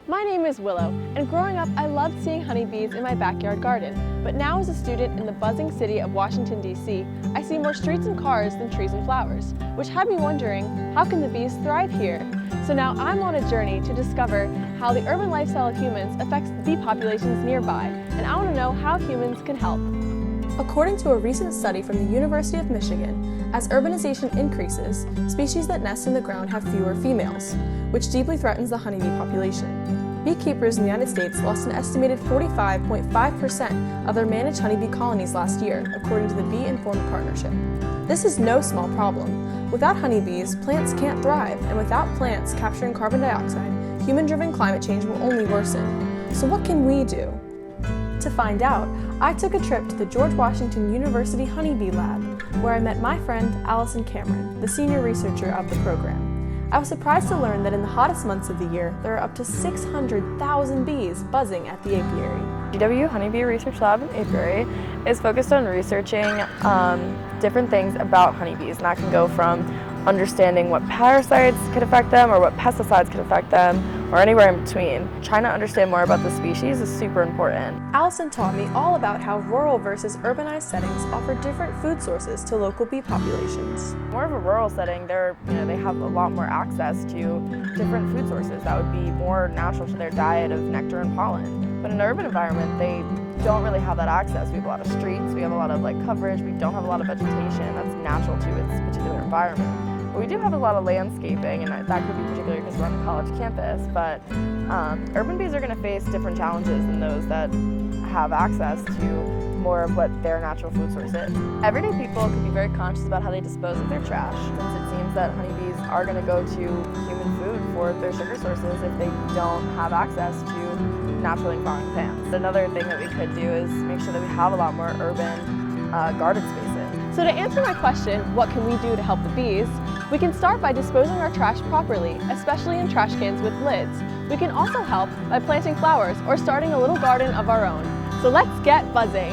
My name is Willow, and growing up I loved seeing honeybees in my backyard garden. But now as a student in the buzzing city of Washington, D.C., I see more streets and cars than trees and flowers, which had me wondering, how can the bees thrive here? So now I'm on a journey to discover how the urban lifestyle of humans affects bee populations nearby, and I want to know how humans can help. According to a recent study from the University of Michigan, as urbanization increases, species that nest in the ground have fewer females, which deeply threatens the honeybee population. Beekeepers in the United States lost an estimated 45.5% of their managed honeybee colonies last year, according to the Bee Informed Partnership. This is no small problem. Without honeybees, plants can't thrive, and without plants capturing carbon dioxide, human-driven climate change will only worsen. So what can we do? To find out, I took a trip to the George Washington University Honeybee Lab, where I met my friend Allison Cameron, the senior researcher of the program. I was surprised to learn that in the hottest months of the year, there are up to 600,000 bees buzzing at the apiary. GW Honeybee Research Lab in Apiary is focused on researching different things about honeybees, and that can go from understanding what parasites could affect them or what pesticides could affect them, or anywhere in between. Trying to understand more about the species is super important. Allison taught me all about how rural versus urbanized settings offer different food sources to local bee populations. More of a rural setting, they have a lot more access to different food sources that would be more natural to their diet of nectar and pollen. But in an urban environment, they don't really have that access. We have a lot of streets, we have a lot of coverage, we don't have a lot of vegetation that's natural to its particular environment. But we do have a lot of landscaping, and that could be particularly because we're on a college campus, but urban bees are going to face different challenges than those that have access to more of what their natural food source is. Everyday people can be very conscious about how they dispose of their trash, since it seems that honeybees are going to go to human food for their sugar sources if they don't have access to naturally flowering plants. Another thing that we could do is make sure that we have a lot more urban garden spaces. So to answer my question, what can we do to help the bees? We can start by disposing our trash properly, especially in trash cans with lids. We can also help by planting flowers or starting a little garden of our own. So let's get buzzing!